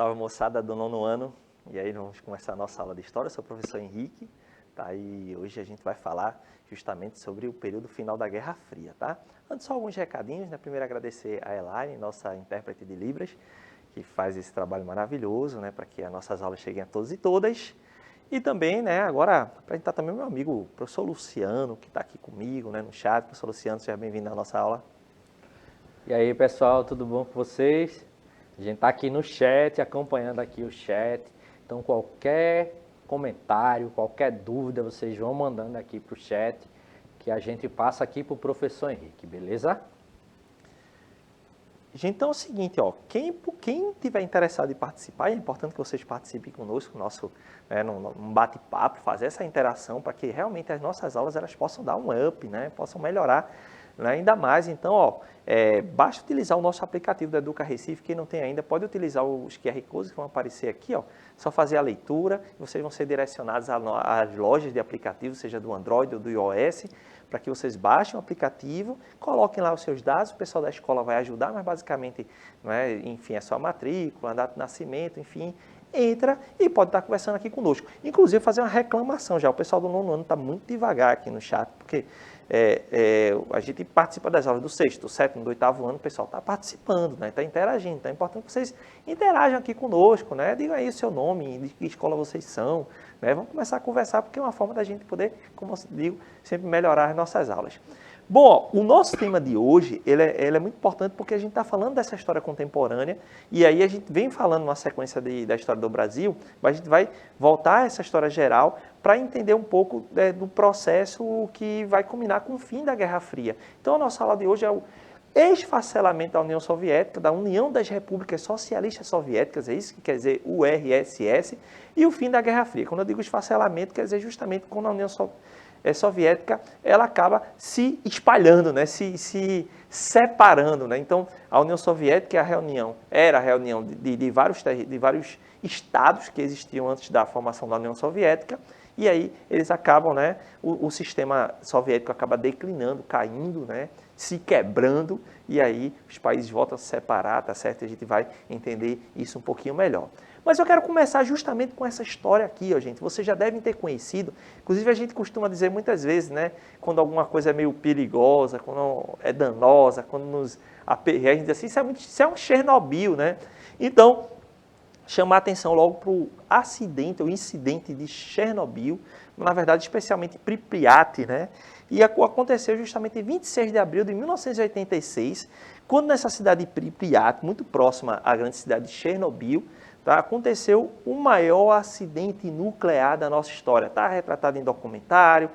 Salve moçada do 9º ano, e aí vamos começar a nossa aula de História. Eu sou o professor Henrique, tá? E hoje a gente vai falar justamente sobre o período final da Guerra Fria, tá? Antes só alguns recadinhos, né? Primeiro agradecer a Elaine, nossa intérprete de Libras, que faz esse trabalho maravilhoso, né? Para que as nossas aulas cheguem a todos e todas. E também, né, agora apresentar também o meu amigo, professor Luciano, que está aqui comigo, né, no chat. Professor Luciano, seja bem-vindo à nossa aula. E aí, pessoal, tudo bom com vocês? A gente está aqui no chat, acompanhando aqui o chat. Então, qualquer comentário, qualquer dúvida, vocês vão mandando aqui para o chat, que a gente passa aqui para o professor Henrique, beleza? Gente, então é o seguinte, ó, quem tiver interessado em participar, é importante que vocês participem conosco, nosso, num bate-papo, fazer essa interação para que realmente as nossas aulas elas possam dar um up, né, possam melhorar, né, ainda mais. Então, ó, basta utilizar o nosso aplicativo do Educa Recife. Quem não tem ainda pode utilizar os QR Codes que vão aparecer aqui, ó, só fazer a leitura, vocês vão ser direcionados às lojas de aplicativos, seja do Android ou do iOS, para que vocês baixem o aplicativo, coloquem lá os seus dados, o pessoal da escola vai ajudar, mas basicamente, enfim, é só a matrícula, a data de nascimento, enfim, entra e pode estar conversando aqui conosco. Inclusive, fazer uma reclamação já, o pessoal do 9º ano está muito devagar aqui no chat, porque a gente participa das aulas do 6º, do 7º, do 8º ano, o pessoal está participando, né? Está interagindo, então é importante que vocês interajam aqui conosco, né? Digam aí o seu nome, de que escola vocês são, né? Vamos começar a conversar, porque é uma forma da gente poder, como eu digo, sempre melhorar as nossas aulas. Bom, o nosso tema de hoje, ele é muito importante porque a gente está falando dessa história contemporânea e aí a gente vem falando uma sequência da história do Brasil, mas a gente vai voltar a essa história geral para entender um pouco do processo que vai culminar com o fim da Guerra Fria. Então, a nossa aula de hoje é o esfacelamento da União Soviética, da União das Repúblicas Socialistas Soviéticas, é isso que quer dizer URSS, e o fim da Guerra Fria. Quando eu digo esfacelamento, quer dizer justamente quando a União Soviética ela acaba se espalhando, né? se separando. Né? Então, a União Soviética era a reunião de vários estados que existiam antes da formação da União Soviética, e aí eles acabam, né? O sistema soviético acaba declinando, caindo, né? Se quebrando, e aí os países voltam a se separar, tá certo? A gente vai entender isso um pouquinho melhor. Mas eu quero começar justamente com essa história aqui, ó, gente. Vocês já devem ter conhecido. Inclusive, a gente costuma dizer muitas vezes, né? Quando alguma coisa é meio perigosa, quando é danosa, quando nos aperreia, a gente diz assim, isso é um Chernobyl, né? Então, chamar atenção logo para o acidente, o incidente de Chernobyl, na verdade, especialmente Pripyat, né? E aconteceu justamente em 26 de abril de 1986, quando nessa cidade de Pripyat, muito próxima à grande cidade de Chernobyl, tá, aconteceu o maior acidente nuclear da nossa história. Está retratado em documentário,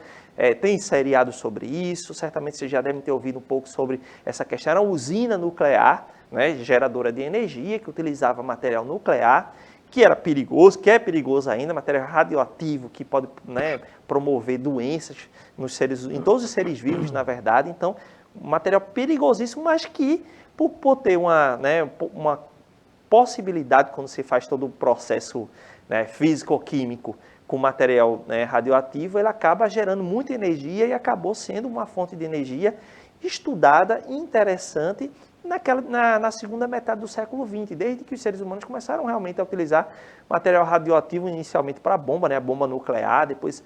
tem seriado sobre isso, certamente vocês já devem ter ouvido um pouco sobre essa questão. Era uma usina nuclear, né, geradora de energia, que utilizava material nuclear, que era perigoso, que é perigoso ainda, material radioativo, que pode, né, promover doenças em todos os seres vivos, na verdade. Então, material perigosíssimo, mas que, por ter uma possibilidade, quando se faz todo o processo, né, físico-químico com material, né, radioativo, ele acaba gerando muita energia e acabou sendo uma fonte de energia estudada e interessante na segunda metade do século XX, desde que os seres humanos começaram realmente a utilizar material radioativo inicialmente para a bomba, né, a bomba nuclear, depois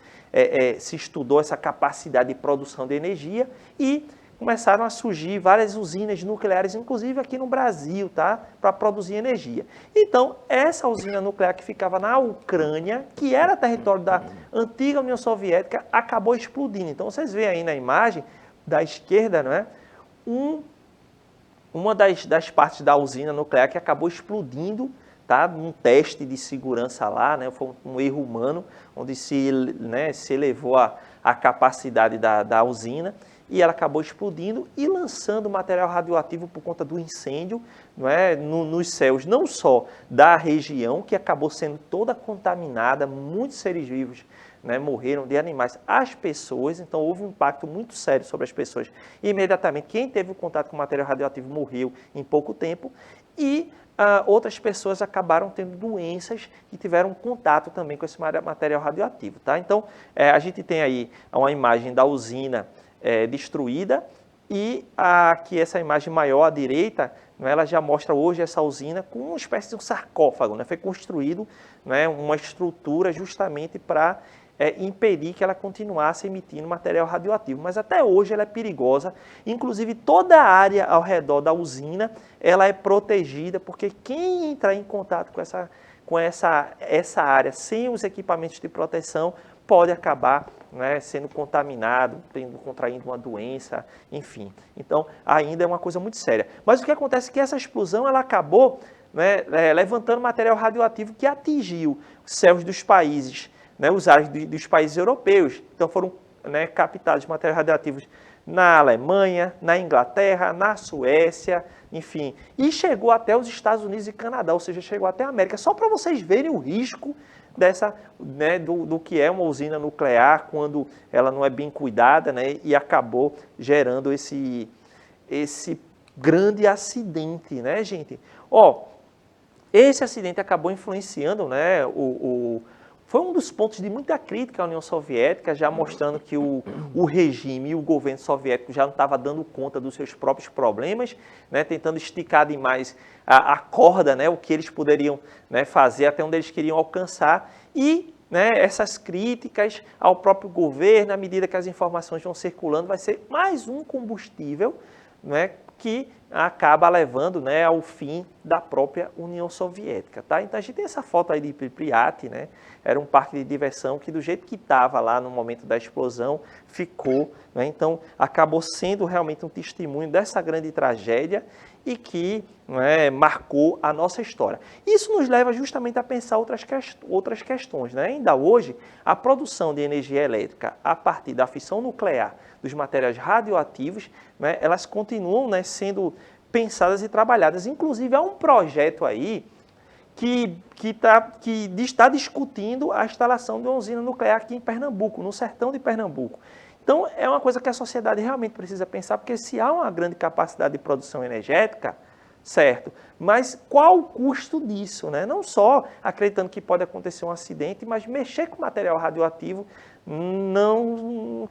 se estudou essa capacidade de produção de energia e começaram a surgir várias usinas nucleares, inclusive aqui no Brasil, tá, para produzir energia. Então, essa usina nuclear que ficava na Ucrânia, que era território da antiga União Soviética, acabou explodindo. Então, vocês veem aí na imagem da esquerda, não é? Uma das partes da usina nuclear que acabou explodindo, tá? Num teste de segurança lá, né? Foi um erro humano, onde se elevou a capacidade da usina, e ela acabou explodindo e lançando material radioativo por conta do incêndio, não é? Nos céus, não só da região, que acabou sendo toda contaminada, muitos seres vivos, né, morreram, de animais, as pessoas. Então houve um impacto muito sério sobre as pessoas. E imediatamente quem teve o contato com material radioativo morreu em pouco tempo, e outras pessoas acabaram tendo doenças e tiveram contato também com esse material radioativo. Tá? Então a gente tem aí uma imagem da usina destruída, e aqui essa imagem maior à direita né, ela já mostra hoje essa usina com uma espécie de um sarcófago, né? Foi construído, né, uma estrutura justamente para impedir que ela continuasse emitindo material radioativo. Mas até hoje ela é perigosa, inclusive toda a área ao redor da usina ela é protegida, porque quem entrar em contato com essa área sem os equipamentos de proteção pode acabar, né, sendo contaminado, contraindo uma doença, enfim. Então, ainda é uma coisa muito séria. Mas o que acontece é que essa explosão ela acabou, né, levantando material radioativo que atingiu os céus dos países, né, os ares dos países europeus. Então, foram, né, captados materiais radioativos na Alemanha, na Inglaterra, na Suécia, enfim. E chegou até os Estados Unidos e Canadá, ou seja, chegou até a América. Só para vocês verem o risco né, do que é uma usina nuclear quando ela não é bem cuidada, né, e acabou gerando esse grande acidente, né, gente? Esse acidente acabou influenciando, né, foi um dos pontos de muita crítica à União Soviética, já mostrando que o regime e o governo soviético já não estava dando conta dos seus próprios problemas, né, tentando esticar demais a corda, né, o que eles poderiam, né, fazer, até onde eles queriam alcançar. E, né, essas críticas ao próprio governo, à medida que as informações vão circulando, vai ser mais um combustível, né, que acaba levando, né, ao fim da própria União Soviética, tá? Então a gente tem essa foto aí de Pripyat, né? Era um parque de diversão que do jeito que estava lá no momento da explosão ficou, né? Então acabou sendo realmente um testemunho dessa grande tragédia e que, né, marcou a nossa história. Isso nos leva justamente a pensar outras questões, né? Ainda hoje, a produção de energia elétrica a partir da fissão nuclear dos materiais radioativos, né, elas continuam, né, sendo pensadas e trabalhadas. Inclusive, há um projeto aí que está discutindo a instalação de uma usina nuclear aqui em Pernambuco, no sertão de Pernambuco. Então, é uma coisa que a sociedade realmente precisa pensar, porque se há uma grande capacidade de produção energética, certo, mas qual o custo disso, né? Não só acreditando que pode acontecer um acidente, mas mexer com material radioativo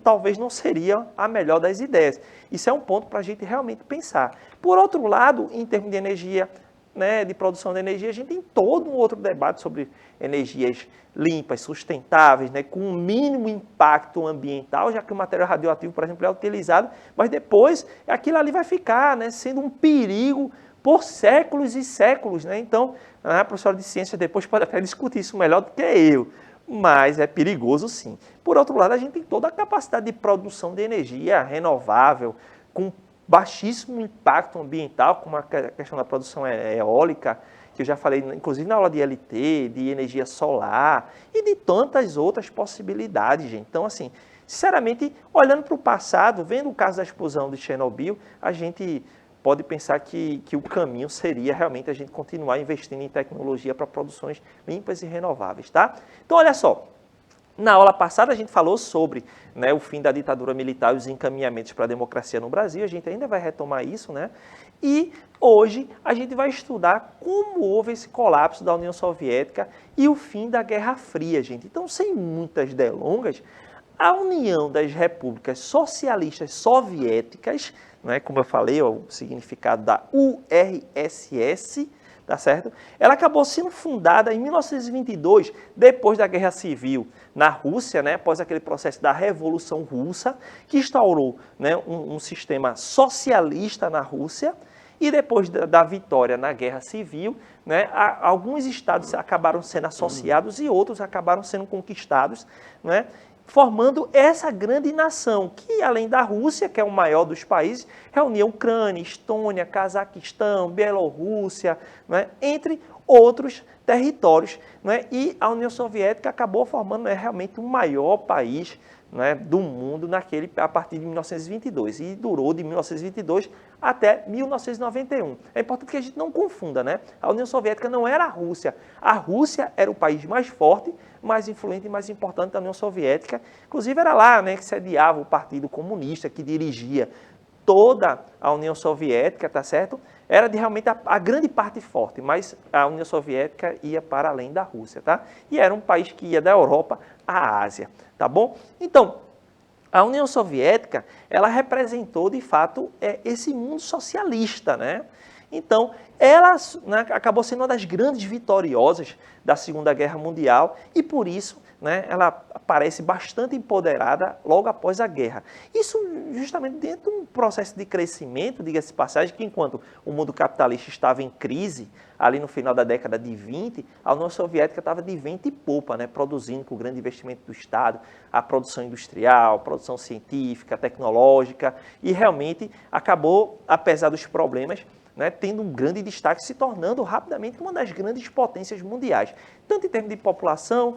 talvez não seria a melhor das ideias. Isso é um ponto para a gente realmente pensar. Por outro lado, em termos de energia, né, de produção de energia, a gente tem todo um outro debate sobre energias limpas, sustentáveis, né, com um mínimo impacto ambiental, já que o material radioativo, por exemplo, é utilizado, mas depois aquilo ali vai ficar, né, sendo um perigo por séculos e séculos, né? Então, a professora de ciência depois pode até discutir isso melhor do que eu, mas é perigoso sim. Por outro lado, a gente tem toda a capacidade de produção de energia renovável, com baixíssimo impacto ambiental, como a questão da produção eólica, que eu já falei, inclusive na aula de LT, de energia solar e de tantas outras possibilidades, gente. Então, assim, sinceramente, olhando para o passado, vendo o caso da explosão de Chernobyl, a gente pode pensar que o caminho seria realmente a gente continuar investindo em tecnologia para produções limpas e renováveis, tá? Então, olha só, na aula passada a gente falou sobre, né, o fim da ditadura militar e os encaminhamentos para a democracia no Brasil, a gente ainda vai retomar isso, né? E hoje a gente vai estudar como houve esse colapso da União Soviética e o fim da Guerra Fria, gente. Então, sem muitas delongas, a União das Repúblicas Socialistas Soviéticas, né, como eu falei, o significado da URSS, tá certo? Ela acabou sendo fundada em 1922, depois da Guerra Civil na Rússia, né, após aquele processo da Revolução Russa, que instaurou, né, um sistema socialista na Rússia, e depois da vitória na Guerra Civil, né, alguns estados acabaram sendo associados e outros acabaram sendo conquistados, né, formando essa grande nação, que além da Rússia, que é o maior dos países, reunia Ucrânia, Estônia, Cazaquistão, Bielorrússia, né, entre outros territórios. Né, e a União Soviética acabou formando, né, realmente o maior país, né, do mundo a partir de 1922, e durou de 1922 até 1991. É importante que a gente não confunda, né? A União Soviética não era a Rússia era o país mais forte, mais influente e mais importante da União Soviética, inclusive era lá, né, que sediava o Partido Comunista, que dirigia toda a União Soviética, tá certo? Era realmente a grande parte forte, mas a União Soviética ia para além da Rússia, tá? E era um país que ia da Europa à Ásia, tá bom? Então, a União Soviética, ela representou, de fato, esse mundo socialista, né? Então, ela, né, acabou sendo uma das grandes vitoriosas da Segunda Guerra Mundial e, por isso, né, ela aparece bastante empoderada logo após a guerra. Isso justamente dentro de um processo de crescimento, diga-se de passagem, que enquanto o mundo capitalista estava em crise, ali no final da década de 20, a União Soviética estava de vento e popa, né, produzindo com o grande investimento do Estado, a produção industrial, produção científica, tecnológica, e realmente acabou, apesar dos problemas, né, tendo um grande destaque, se tornando rapidamente uma das grandes potências mundiais, tanto em termos de população,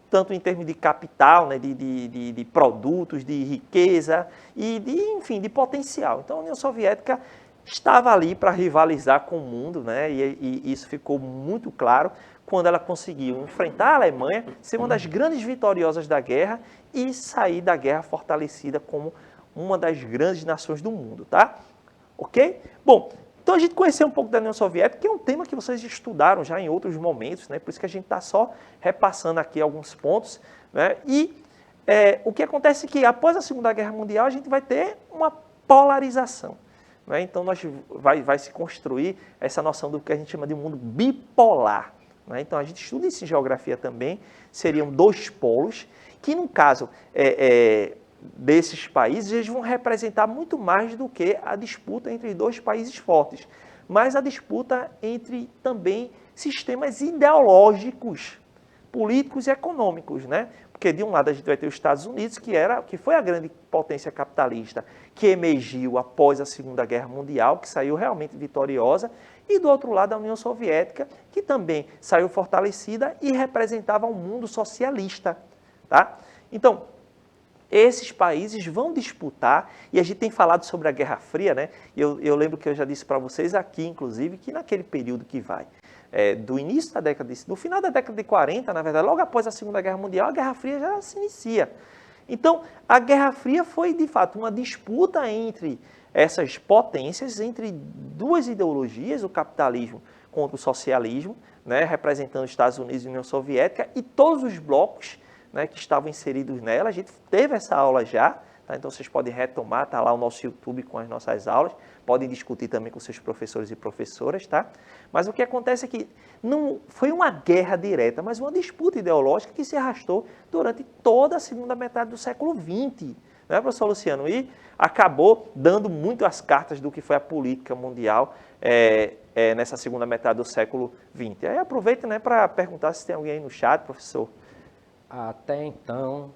tanto em termos de capital, né, de produtos, de riqueza e, enfim, de potencial. Então, a União Soviética estava ali para rivalizar com o mundo, né, e isso ficou muito claro quando ela conseguiu enfrentar a Alemanha, ser uma das grandes vitoriosas da guerra e sair da guerra fortalecida como uma das grandes nações do mundo, tá? Ok? Bom, então a gente conheceu um pouco da União Soviética, que é um tema que vocês estudaram já em outros momentos, né? Por isso que a gente está só repassando aqui alguns pontos, né? E o que acontece é que após a Segunda Guerra Mundial a gente vai ter uma polarização, né? Então vai se construir essa noção do que a gente chama de um mundo bipolar, né? Então a gente estuda isso em geografia também, seriam dois polos, que no caso desses países, eles vão representar muito mais do que a disputa entre dois países fortes, mas a disputa entre também sistemas ideológicos, políticos e econômicos, né? Porque de um lado a gente vai ter os Estados Unidos, que foi a grande potência capitalista, que emergiu após a Segunda Guerra Mundial, que saiu realmente vitoriosa, e do outro lado a União Soviética, que também saiu fortalecida e representava um mundo socialista, tá? Então, esses países vão disputar, e a gente tem falado sobre a Guerra Fria, né? Eu lembro que eu já disse para vocês aqui, inclusive, que naquele período que vai do início da década, do final da década de 40, na verdade, logo após a Segunda Guerra Mundial, a Guerra Fria já se inicia. Então, a Guerra Fria foi, de fato, uma disputa entre essas potências, entre duas ideologias, o capitalismo contra o socialismo, né? Representando os Estados Unidos e a União Soviética, e todos os blocos, né, que estavam inseridos nela. A gente teve essa aula já, tá? Então vocês podem retomar, está lá o nosso YouTube com as nossas aulas, podem discutir também com seus professores e professoras, tá? Mas o que acontece é que não foi uma guerra direta, mas uma disputa ideológica que se arrastou durante toda a segunda metade do século XX, né, professor Luciano? E acabou dando muito as cartas do que foi a política mundial nessa segunda metade do século XX. Aí aproveita, né, para perguntar se tem alguém aí no chat, professor. Até então,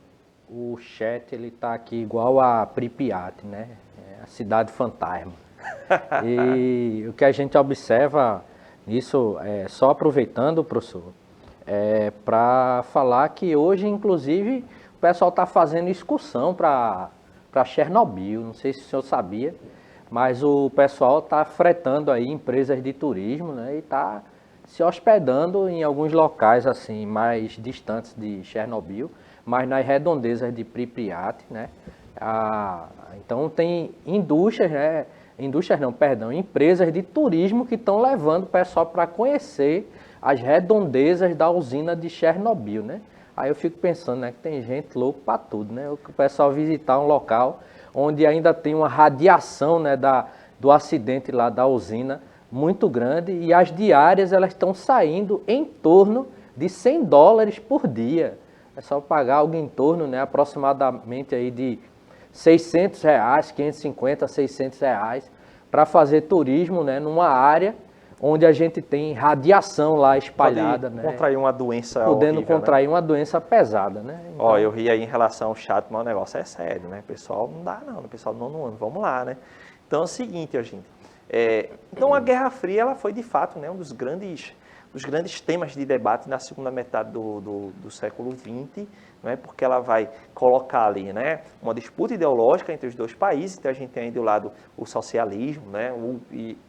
o chat ele está aqui igual a Pripyat, né? A cidade fantasma. E o que a gente observa nisso, só aproveitando, professor, para falar que hoje, inclusive, o pessoal está fazendo excursão para Chernobyl. Não sei se o senhor sabia, mas o pessoal está fretando aí empresas de turismo, né? E está se hospedando em alguns locais assim mais distantes de Chernobyl, mas nas redondezas de Pripyat, né? Então tem empresas de turismo que estão levando o pessoal para conhecer as redondezas da usina de Chernobyl, né? Aí eu fico pensando, né, que tem gente louca para tudo, né? O pessoal visitar um local onde ainda tem uma radiação, né, do acidente lá da usina muito grande, e as diárias elas estão saindo em torno de $100 por dia. É só pagar algo em torno, né, aproximadamente aí de R$600, R$550, R$600 para fazer turismo, né, numa área onde a gente tem radiação lá espalhada, Pode né? contrair uma doença podendo horrível, contrair, né? uma doença pesada, né? Então, Ó, eu ri aí em relação ao chat, mas o negócio é sério, né? O pessoal não dá não, o pessoal não, vamos lá, né? Então é o seguinte, ó, gente. Então a Guerra Fria ela foi de fato, né, um dos grandes temas de debate na segunda metade do século XX, né, porque ela vai colocar ali, né, uma disputa ideológica entre os dois países. Então a gente tem aí do lado o socialismo, né,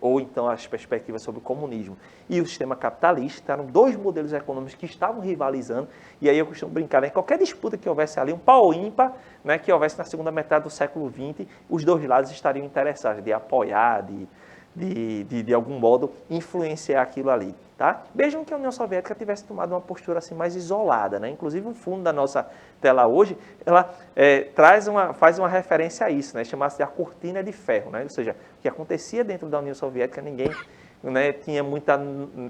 ou então as perspectivas sobre o comunismo e o sistema capitalista. Eram dois modelos econômicos que estavam rivalizando, e aí eu costumo brincar, né, qualquer disputa que houvesse ali, um pau ímpar, né, que houvesse na segunda metade do século XX, os dois lados estariam interessados de apoiar, de algum modo influenciar aquilo ali, tá? Vejam que a União Soviética tivesse tomado uma postura assim mais isolada, né? Inclusive o fundo da nossa tela hoje, ela faz uma referência a isso, né? Chama-se de a cortina de ferro, né? Ou seja, o que acontecia dentro da União Soviética ninguém né, tinha muita,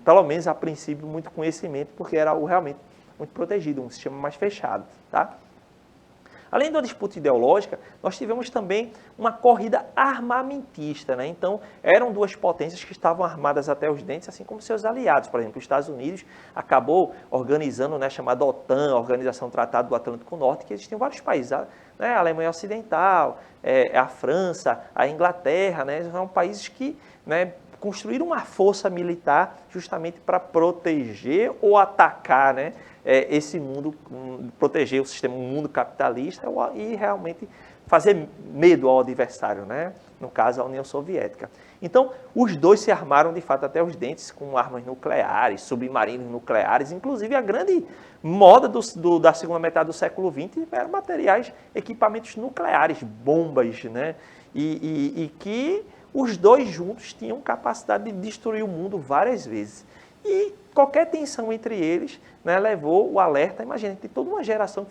pelo menos a princípio, muito conhecimento, porque era algo realmente muito protegido, um sistema mais fechado, tá? Além da disputa ideológica, nós tivemos também uma corrida armamentista, né? Então, eram duas potências que estavam armadas até os dentes, assim como seus aliados. Por exemplo, os Estados Unidos acabou organizando, né, a chamada OTAN, a Organização do Tratado do Atlântico Norte, que existiam vários países, né? A Alemanha Ocidental, a França, a Inglaterra, né? São países que, né, construíram uma força militar justamente para proteger ou atacar, né, esse mundo, proteger o sistema, o mundo capitalista e realmente fazer medo ao adversário, né? No caso, a União Soviética. Então, os dois se armaram de fato até os dentes com armas nucleares, submarinos nucleares, inclusive a grande moda da segunda metade do século XX eram materiais, equipamentos nucleares, bombas, né? E que os dois juntos tinham capacidade de destruir o mundo várias vezes. E qualquer tensão entre eles, né, levou o alerta. Imagina, tem toda uma geração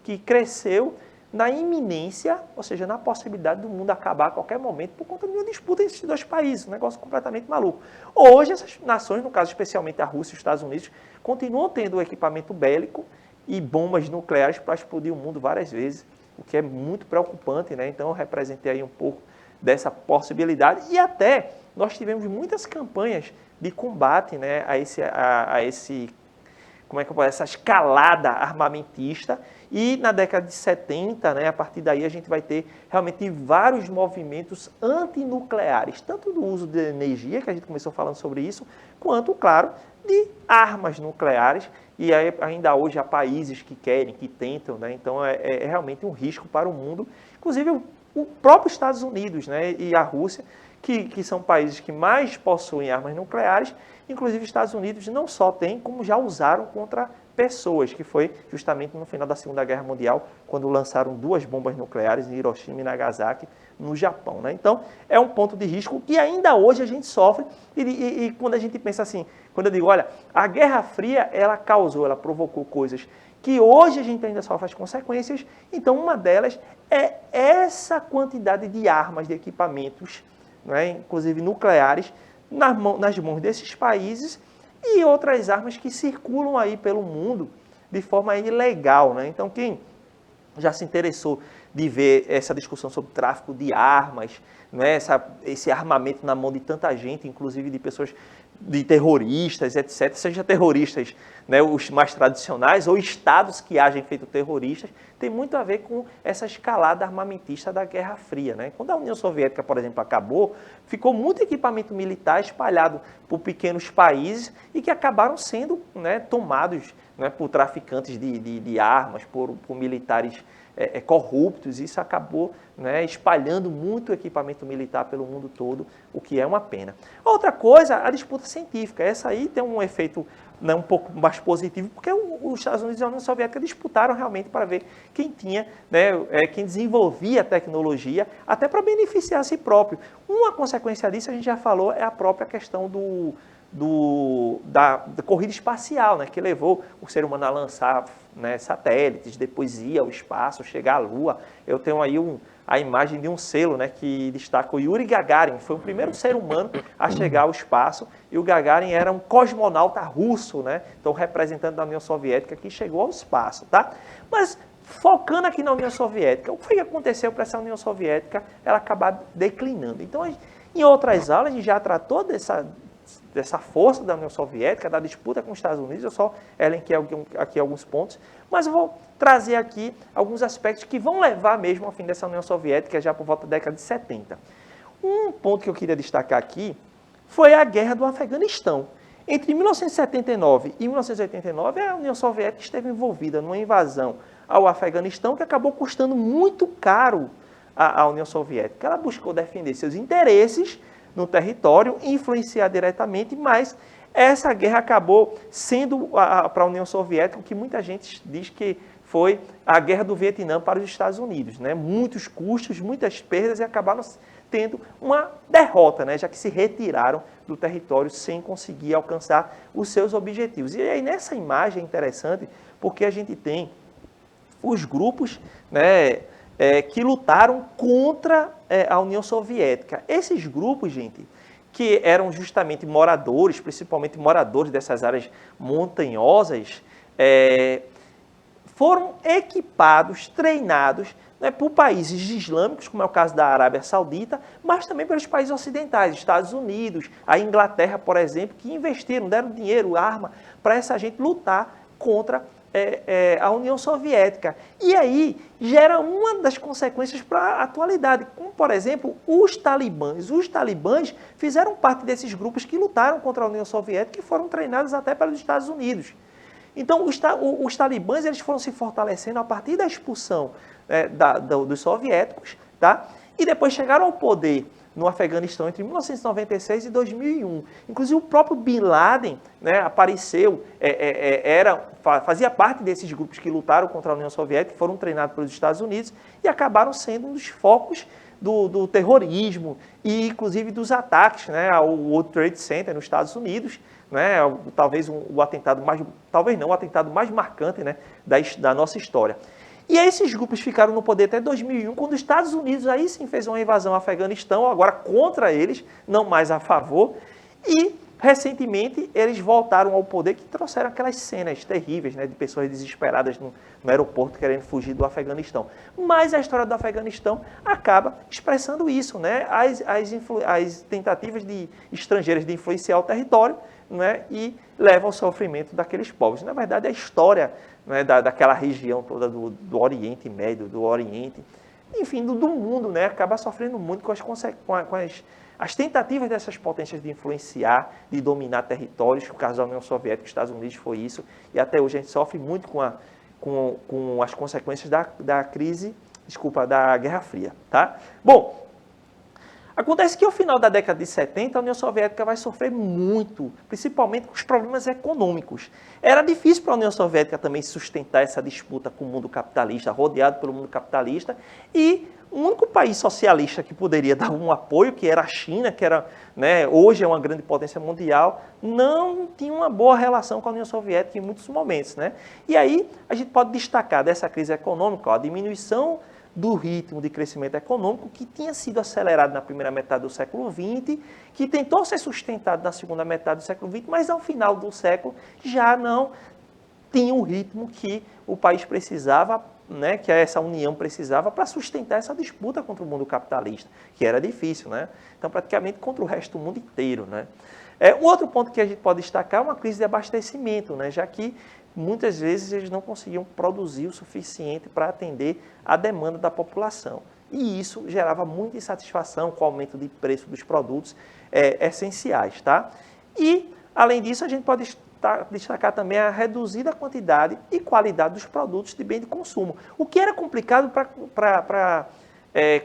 que cresceu na iminência, ou seja, na possibilidade do mundo acabar a qualquer momento por conta de uma disputa entre esses dois países, um negócio completamente maluco. Hoje, essas nações, no caso especialmente a Rússia e os Estados Unidos, continuam tendo equipamento bélico e bombas nucleares para explodir o mundo várias vezes, o que é muito preocupante, né? Então, eu representei aí um pouco dessa possibilidade e até nós tivemos muitas campanhas de combate, né, essa escalada armamentista, e na década de 70, né, a partir daí a gente vai ter realmente vários movimentos antinucleares, tanto do uso de energia, que a gente começou falando sobre isso, quanto, claro, de armas nucleares, e aí, ainda hoje há países que querem, que tentam, né, então é realmente um risco para o mundo, inclusive o próprio Estados Unidos, né, e a Rússia, que são países que mais possuem armas nucleares, inclusive os Estados Unidos não só têm, como já usaram contra pessoas, que foi justamente no final da Segunda Guerra Mundial, quando lançaram 2 bombas nucleares em Hiroshima e Nagasaki, no Japão, né? Então, é um ponto de risco que ainda hoje a gente sofre, e quando a gente pensa assim, quando eu digo, olha, a Guerra Fria, ela provocou coisas que hoje a gente ainda sofre as consequências, então uma delas é essa quantidade de armas, de equipamentos, né, inclusive nucleares, nas mãos desses países e outras armas que circulam aí pelo mundo de forma ilegal, né? Então, quem já se interessou de ver essa discussão sobre tráfico de armas, né, esse armamento na mão de tanta gente, inclusive de pessoas, de terroristas, etc., seja terroristas, né, os mais tradicionais, ou estados que agem feito terroristas, tem muito a ver com essa escalada armamentista da Guerra Fria, né? Quando a União Soviética, por exemplo, acabou, ficou muito equipamento militar espalhado por pequenos países e que acabaram sendo, né, tomados, né, por traficantes de armas, por militares corruptos. Isso acabou, né, espalhando muito equipamento militar pelo mundo todo, o que é uma pena. Outra coisa, a disputa científica. Essa aí tem um efeito, né, um pouco mais positivo, porque os Estados Unidos e a União Soviética disputaram realmente para ver quem tinha, né, quem desenvolvia a tecnologia, até para beneficiar a si próprio. Uma consequência disso, a gente já falou, é a própria questão da corrida espacial, né, que levou o ser humano a lançar, né, satélites, depois ir ao espaço, chegar à Lua. Eu tenho aí a imagem de um selo, né, que destaca o Yuri Gagarin, foi o primeiro ser humano a chegar ao espaço, e o Gagarin era um cosmonauta russo, né, então representante da União Soviética, que chegou ao espaço, tá? Mas focando aqui na União Soviética, o que foi que aconteceu para essa União Soviética ela acabar declinando? Então, em outras aulas, a gente já tratou dessa força da União Soviética, da disputa com os Estados Unidos. Eu só elenquei aqui alguns pontos, mas eu vou trazer aqui alguns aspectos que vão levar mesmo ao fim dessa União Soviética, já por volta da década de 70. Um ponto que eu queria destacar aqui foi a Guerra do Afeganistão. Entre 1979 e 1989, a União Soviética esteve envolvida numa invasão ao Afeganistão que acabou custando muito caro à União Soviética. Ela buscou defender seus interesses no território, influenciar diretamente, mas essa guerra acabou sendo para a União Soviética o que muita gente diz que foi a Guerra do Vietnã para os Estados Unidos, né? Muitos custos, muitas perdas, e acabaram tendo uma derrota, né? Já que se retiraram do território sem conseguir alcançar os seus objetivos. E aí nessa imagem é interessante porque a gente tem os grupos, né, que lutaram contra a União Soviética. Esses grupos, gente, que eram justamente moradores, principalmente moradores dessas áreas montanhosas, foram equipados, treinados, né, por países islâmicos, como é o caso da Arábia Saudita, mas também pelos países ocidentais, Estados Unidos, a Inglaterra, por exemplo, que investiram, deram dinheiro, arma, para essa gente lutar contra a União Soviética. E aí gera uma das consequências para a atualidade, como, por exemplo, os talibãs. Os talibãs fizeram parte desses grupos que lutaram contra a União Soviética e foram treinados até pelos Estados Unidos. Então, os talibãs eles foram se fortalecendo a partir da expulsão dos soviéticos, tá? E depois chegaram ao poder no Afeganistão entre 1996 e 2001. Inclusive, o próprio Bin Laden, né, apareceu, fazia parte desses grupos que lutaram contra a União Soviética, que foram treinados pelos Estados Unidos e acabaram sendo um dos focos do terrorismo e, inclusive, dos ataques, né, ao World Trade Center nos Estados Unidos, né, talvez o atentado mais, talvez não, o atentado mais marcante, né, da nossa história. E aí esses grupos ficaram no poder até 2001, quando os Estados Unidos aí sim fez uma invasão ao Afeganistão, agora contra eles, não mais a favor, e recentemente eles voltaram ao poder, que trouxeram aquelas cenas terríveis, né, de pessoas desesperadas no aeroporto querendo fugir do Afeganistão. Mas a história do Afeganistão acaba expressando isso, né, as tentativas de estrangeiras de influenciar o território, né, e leva ao sofrimento daqueles povos. Na verdade, a história, né, daquela região toda do Oriente Médio, do Oriente, enfim, do mundo, né, acaba sofrendo muito com as tentativas dessas potências de influenciar, de dominar territórios. O caso da União Soviética e Estados Unidos foi isso, e até hoje a gente sofre muito com as consequências da Guerra Fria. Tá? Bom, acontece que ao final da década de 70, a União Soviética vai sofrer muito, principalmente com os problemas econômicos. Era difícil para a União Soviética também sustentar essa disputa com o mundo capitalista, rodeado pelo mundo capitalista, e o único país socialista que poderia dar um apoio, que era a China, que era, né, hoje é uma grande potência mundial, não tinha uma boa relação com a União Soviética em muitos momentos, né? E aí a gente pode destacar dessa crise econômica, a diminuição do ritmo de crescimento econômico que tinha sido acelerado na primeira metade do século XX, que tentou ser sustentado na segunda metade do século XX, mas ao final do século já não tinha o ritmo que o país precisava, né, que essa união precisava para sustentar essa disputa contra o mundo capitalista, que era difícil, né? Então, praticamente contra o resto do mundo inteiro, né? Um outro ponto que a gente pode destacar é uma crise de abastecimento, né, já que muitas vezes eles não conseguiam produzir o suficiente para atender a demanda da população. E isso gerava muita insatisfação com o aumento de preço dos produtos essenciais. Tá? E, além disso, a gente pode destacar também a reduzida quantidade e qualidade dos produtos de bem de consumo, o que era complicado para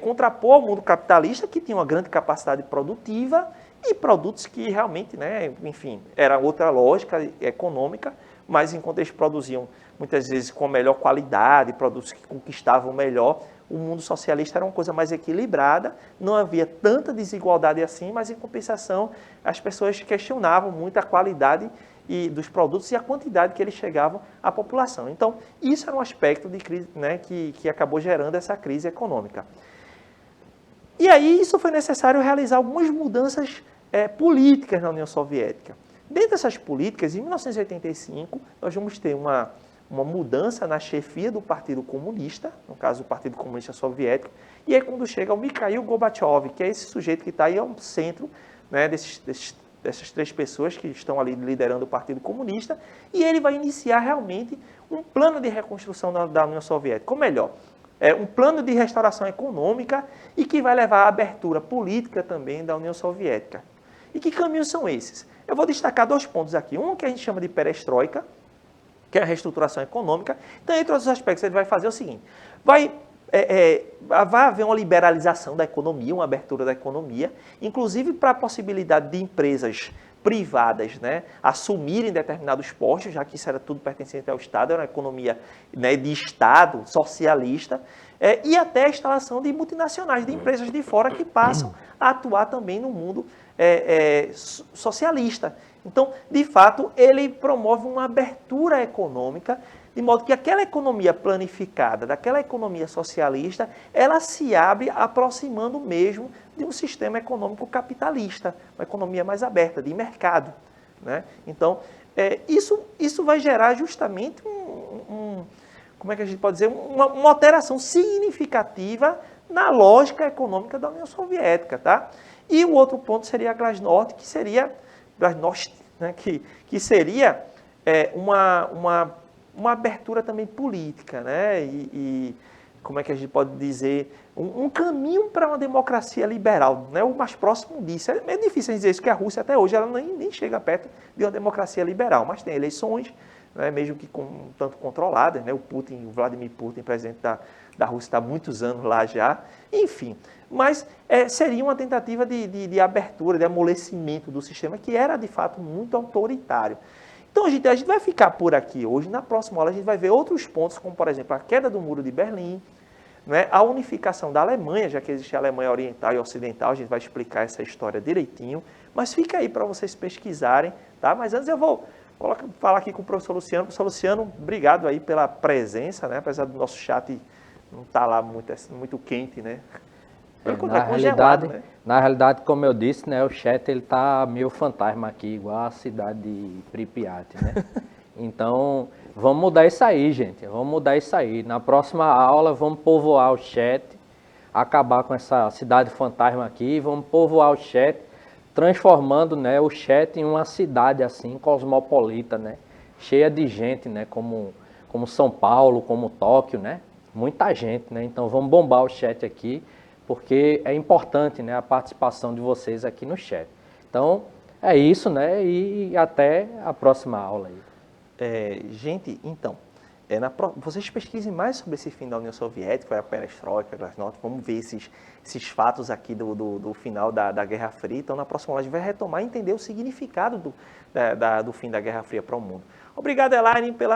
contrapor ao mundo capitalista, que tinha uma grande capacidade produtiva e produtos que realmente, né, enfim, era outra lógica econômica, mas enquanto eles produziam muitas vezes com melhor qualidade, produtos que conquistavam melhor, o mundo socialista era uma coisa mais equilibrada, não havia tanta desigualdade assim, mas em compensação as pessoas questionavam muito a qualidade dos produtos e a quantidade que eles chegavam à população. Então, isso era um aspecto de crise, né, que acabou gerando essa crise econômica. E aí isso foi necessário realizar algumas mudanças políticas na União Soviética. Dentro dessas políticas, em 1985, nós vamos ter uma mudança na chefia do Partido Comunista, no caso, o Partido Comunista Soviético, e aí quando chega o Mikhail Gorbachev, que é esse sujeito que está aí ao centro, né, dessas três pessoas que estão ali liderando o Partido Comunista, e ele vai iniciar realmente um plano de reconstrução da União Soviética, ou melhor, um plano de restauração econômica e que vai levar à abertura política também da União Soviética. E que caminhos são esses? Eu vou destacar dois pontos aqui. Um que a gente chama de perestroika, que é a reestruturação econômica. Então, entre outros aspectos, ele vai fazer o seguinte. Vai haver uma liberalização da economia, uma abertura da economia, inclusive para a possibilidade de empresas privadas, né, assumirem determinados postos, já que isso era tudo pertencente ao Estado, era uma economia, né, de Estado, socialista, e até a instalação de multinacionais, de empresas de fora que passam a atuar também no mundo socialista. Então, de fato, ele promove uma abertura econômica de modo que aquela economia planificada, daquela economia socialista, ela se abre aproximando mesmo de um sistema econômico capitalista, uma economia mais aberta, de mercado, né? Então, isso vai gerar justamente como é que a gente pode dizer, uma alteração significativa na lógica econômica da União Soviética, tá? E o outro ponto seria a Glasnost, que seria Glasnost, né? Que seria uma abertura também política, né? E como é que a gente pode dizer, um caminho para uma democracia liberal, né? O mais próximo disso. É difícil dizer isso, que a Rússia até hoje ela nem chega perto de uma democracia liberal, mas tem eleições, né, mesmo que um tanto controladas, né? O Vladimir Putin, presidente da Rússia, está há muitos anos lá já, enfim. Mas seria uma tentativa de abertura, de amolecimento do sistema, que era, de fato, muito autoritário. Então, a gente vai ficar por aqui hoje. Na próxima aula, a gente vai ver outros pontos, como, por exemplo, a queda do Muro de Berlim, né, a unificação da Alemanha, já que existe a Alemanha Oriental e Ocidental, a gente vai explicar essa história direitinho. Mas fica aí para vocês pesquisarem, tá? Mas antes eu vou falar aqui com o professor Luciano. Professor Luciano, obrigado aí pela presença, né? Apesar do nosso chat não estar lá muito quente, né? Na realidade, como eu disse, né, o chat ele tá meio fantasma aqui, igual a cidade de Pripyat, né? Então, vamos mudar isso aí, gente. Vamos mudar isso aí. Na próxima aula, vamos povoar o chat, acabar com essa cidade fantasma aqui, vamos povoar o chat, transformando, né, o chat em uma cidade assim, cosmopolita, né? Cheia de gente, né? Como São Paulo, como Tóquio, né? Muita gente, né? Então, vamos bombar o chat aqui, porque é importante, né, a participação de vocês aqui no chat. Então, é isso, né? E até a próxima aula aí. Gente, então, vocês pesquisem mais sobre esse fim da União Soviética, a perestroika, a glasnost, vamos ver esses fatos aqui do final da Guerra Fria. Então, na próxima aula, a gente vai retomar e entender o significado do fim da Guerra Fria para o mundo. Obrigado, Elaine, pelo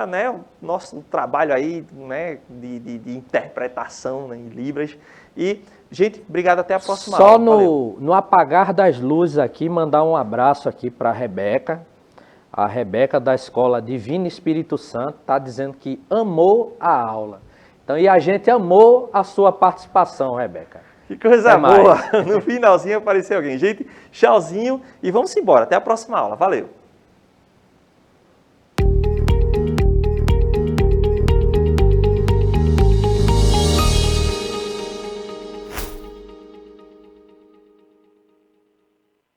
nosso trabalho aí, né, de interpretação, né, em Libras. E, gente, obrigado, até a próxima aula. Só no apagar das luzes aqui, mandar um abraço aqui para a Rebeca da Escola Divino Espírito Santo, está dizendo que amou a aula. Então, e a gente amou a sua participação, Rebeca. Que coisa boa! No finalzinho apareceu alguém. Gente, tchauzinho e vamos embora. Até a próxima aula. Valeu!